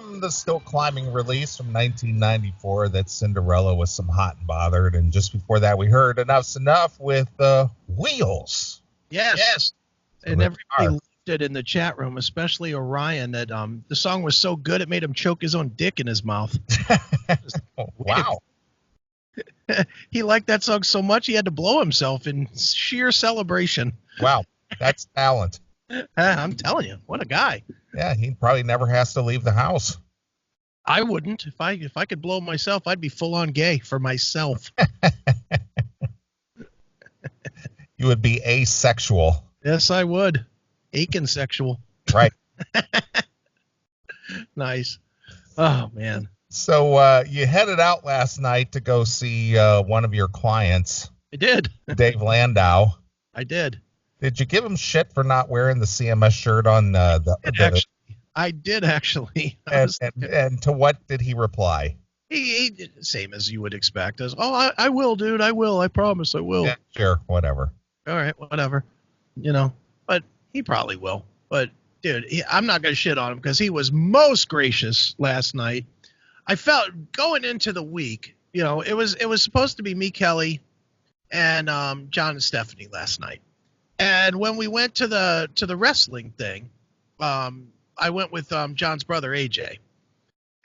from the Still Climbing release from 1994, that's Cinderella with some Hot and Bothered. And just before that, we heard Enough's Enough with Wheels. Yes. So And everybody loved it in the chat room, especially Orion, that the song was so good it made him choke his own dick in his mouth. Wow. He liked that song so much he had to blow himself in sheer celebration. Wow. That's talent. I'm telling you, what a guy. Yeah, he probably never has to leave the house. I wouldn't. If I could blow myself, I'd be full on gay for myself. You would be asexual. Yes, I would. Aiken-sexual. Right. Nice. Oh, man. So you headed out last night to go see one of your clients. I did. Dave Landau. I did. Did you give him shit for not wearing the CMS shirt on I did actually. And to what did he reply? He same as you would expect. As, oh, I will, dude. I will. I promise I will. Yeah, sure. Whatever. All right. Whatever. But he probably will. But, dude, I'm not going to shit on him because he was most gracious last night. I felt going into the week, it was supposed to be me, Kelly, and John and Stephanie last night. And when we went to the wrestling thing, I went with John's brother AJ.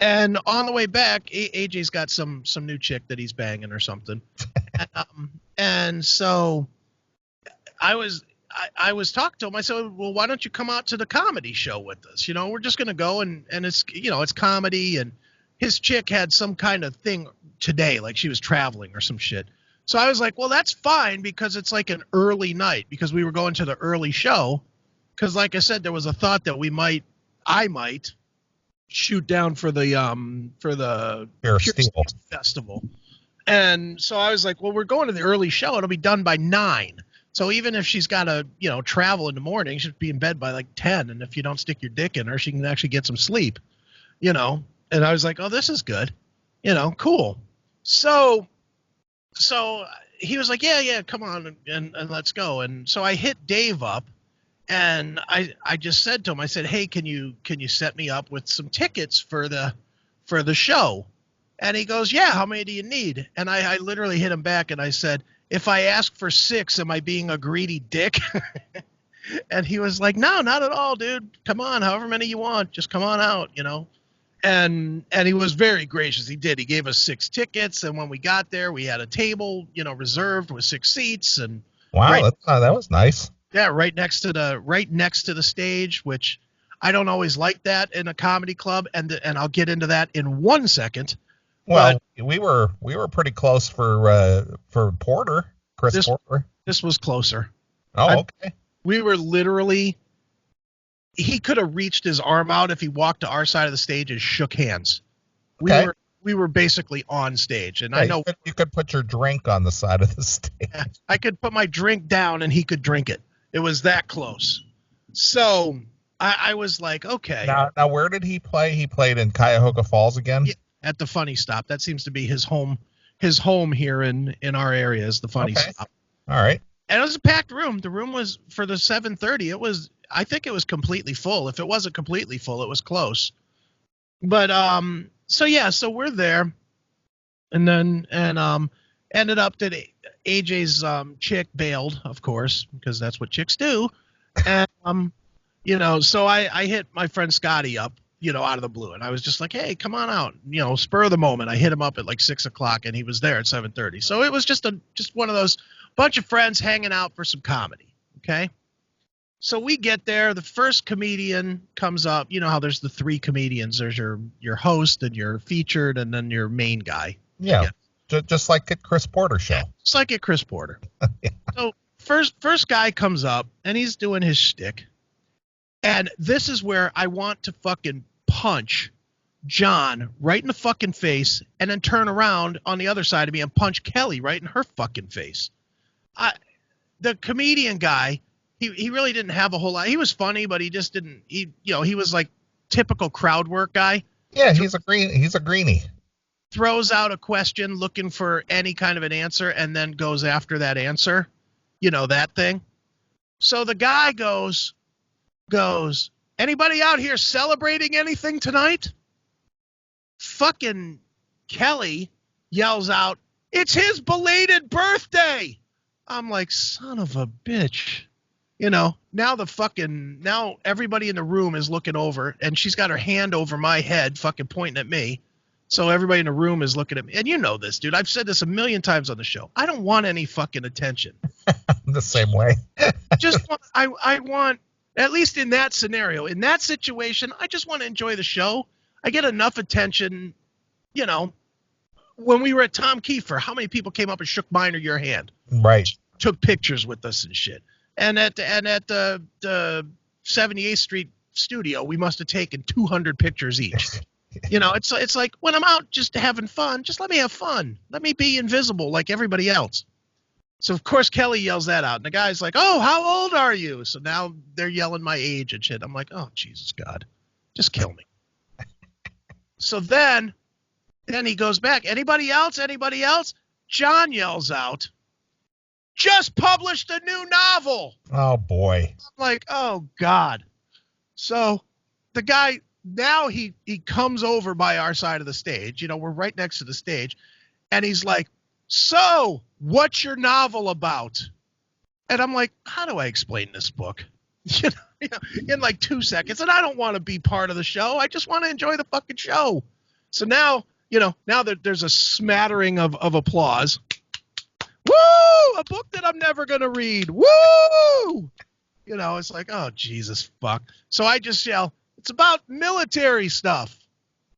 And on the way back, AJ's got some new chick that he's banging or something. And so I was talking to him. I said, well, why don't you come out to the comedy show with us? We're just going to go and it's, it's comedy. And his chick had some kind of thing today, like she was traveling or some shit. So I was like, well, that's fine because it's like an early night because we were going to the early show. Because like I said, there was a thought that I might shoot down for the Pure Steel Festival. And so I was like, well, we're going to the early show. It'll be done by 9. So even if she's got to, travel in the morning, she'll be in bed by like 10. And if you don't stick your dick in her, she can actually get some sleep, And I was like, oh, this is good. Cool. So he was like, yeah, come on and let's go. And so I hit Dave up and I just said to him, I said, hey, can you set me up with some tickets for the show? And he goes, yeah, how many do you need? And I literally hit him back and I said, if I ask for 6, am I being a greedy dick? And he was like, no, not at all, dude. Come on, however many you want, just come on out, And he was very gracious. He did. He gave us 6 tickets, and when we got there, we had a table, reserved with 6 seats. And wow, that was nice. Yeah, right next to the stage, which I don't always like that in a comedy club, and I'll get into that in 1 second. Well, we were pretty close for Porter, Chris Porter. This was closer. Oh, okay. We were literally. He could have reached his arm out if he walked to our side of the stage and shook hands. Okay. We were basically on stage, and yeah, I know you could put your drink on the side of the stage. I could put my drink down and he could drink it. It was that close. So I was like, okay. Now where did he play? He played in Cuyahoga Falls again? Yeah, at the Funny Stop. That seems to be his home here in our area is the Funny Stop. All right. And it was a packed room. The room was for the 7:30. I think it was completely full. If it wasn't completely full, it was close. But so we're there, and then ended up that AJ's chick bailed, of course, because that's what chicks do. And so I hit my friend Scotty up, out of the blue, and I was just like, hey, come on out, spur of the moment. I hit him up at like 6:00, and he was there at 7:30. So it was just one of those bunch of friends hanging out for some comedy. Okay. So we get there. The first comedian comes up. You know how there's the 3 comedians. There's your host and your featured and then your main guy. Yeah. Just like at Chris Porter show. Just like at Chris Porter. Yeah. So first guy comes up and he's doing his shtick. And this is where I want to fucking punch John right in the fucking face and then turn around on the other side of me and punch Kelly right in her fucking face. The comedian guy, he really didn't have a whole lot. He was funny, but he just didn't. He was like typical crowd work guy. Yeah, he's a greenie. Throws out a question looking for any kind of an answer and then goes after that answer. That thing. So the guy goes, anybody out here celebrating anything tonight? fucking Kelly yells out, "It's his belated birthday." I'm like, son of a bitch. You know, now everybody in the room is looking over, and she's got her hand over my head fucking pointing at me. So everybody in the room is looking at me. And you know this, dude. I've said this a million times on the show. I don't want any fucking attention. The same way. I want, at least in that scenario, in that situation, I just want to enjoy the show. I get enough attention, you know. When we were at Tom Kiefer, how many people came up and shook mine or your hand? Right. Took pictures with us and shit. And at the 78th Street studio, we must have taken 200 pictures each. You know, it's like when I'm out just having fun, just let me have fun. Let me be invisible like everybody else. So, of course, Kelly yells that out. And the guy's like, "Oh, how old are you?" So now they're yelling my age and shit. I'm like, oh, Jesus, God. Just kill me. So then he goes back. Anybody else? Anybody else? John yells out, "Just published a new novel." Oh, boy. I'm like, oh, God. So the guy... Now he comes over by our side of the stage. You know, we're right next to the stage. And he's like, "So, what's your novel about?" And I'm like, how do I explain this book? You know, in like 2 seconds. And I don't want to be part of the show. I just want to enjoy the fucking show. So now, you know, now that there's a smattering of applause. Woo! A book that I'm never going to read. Woo! You know, it's like, oh, Jesus, fuck. So I just yell, "It's about military stuff."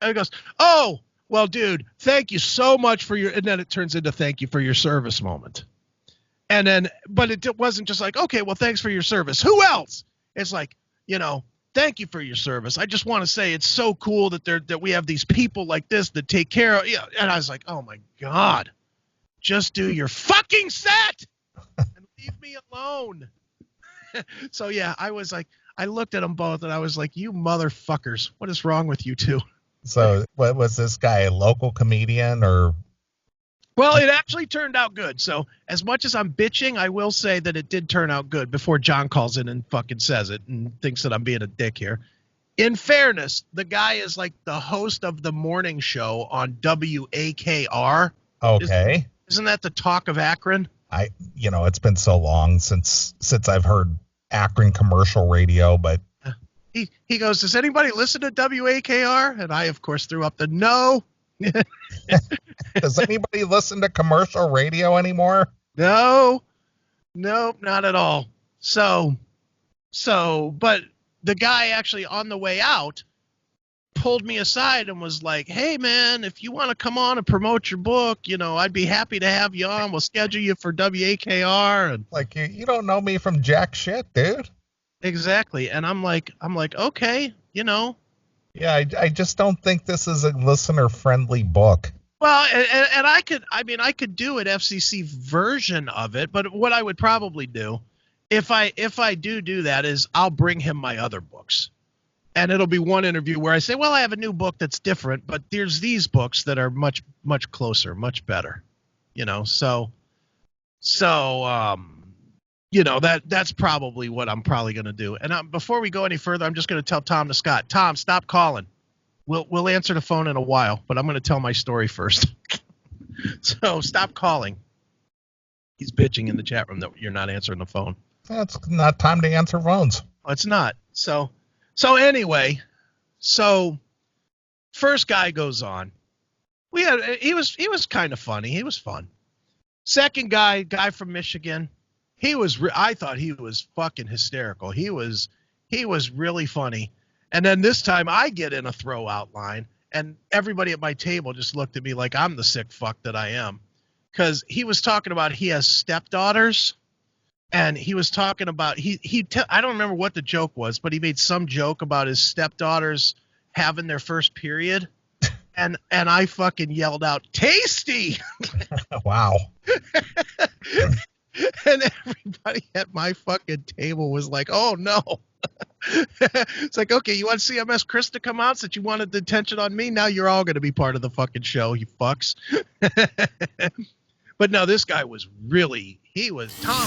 And he goes, "Oh, well, dude, thank you so much for your," and then it turns into "thank you for your service" moment. And then, but it wasn't just like, okay, well, thanks for your service. Who else? It's like, you know, "Thank you for your service. I just want to say it's so cool that we have these people like this that take care of," yeah. And I was like, oh my God, just do your fucking set and leave me alone. So yeah, I was like, I looked at them both and I was like, you motherfuckers, what is wrong with you two? So what was this guy, a local comedian or? Well, it actually turned out good. So as much as I'm bitching, I will say that it did turn out good before John calls in and fucking says it and thinks that I'm being a dick here. In fairness, the guy is like the host of the morning show on WAKR. Okay. Isn't that the talk of Akron? It's been so long since I've heard Akron commercial radio, but he goes, "Does anybody listen to WAKR?" And I, of course, threw up the no. Does anybody listen to commercial radio anymore? No, not at all. So, but the guy actually on the way out pulled me aside and was like, "Hey man, if you want to come on and promote your book, you know, I'd be happy to have you on. We'll schedule you for WAKR." And like, you don't know me from jack shit, dude. Exactly. And I'm like, okay, you know. Yeah, I just don't think this is a listener friendly book. Well, and I could do an FCC version of it, but what I would probably do if I do that is I'll bring him my other books. And it'll be one interview where I say, well, I have a new book that's different, but there's these books that are much, much closer, much better, you know? So, you know, that's probably what I'm probably going to do. And before we go any further, I'm just going to tell Tom to Scott, Tom, stop calling. We'll answer the phone in a while, but I'm going to tell my story first. So stop calling. He's bitching in the chat room that you're not answering the phone. It's not time to answer phones. Oh, it's not. So anyway, first guy goes on. He was kind of funny. He was fun. Second guy from Michigan, I thought he was fucking hysterical. He was really funny. And then this time I get in a throw-out line, and everybody at my table just looked at me like I'm the sick fuck that I am. Because he was talking about he has stepdaughters, and he was talking about I don't remember what the joke was, but he made some joke about his stepdaughters having their first period, and I fucking yelled out, "Tasty!" Wow. And everybody at my fucking table was like, "Oh no." It's like, okay, you want CMS Chris to come out since you wanted the attention on me? Now you're all going to be part of the fucking show, you fucks. But no, this guy was Tom.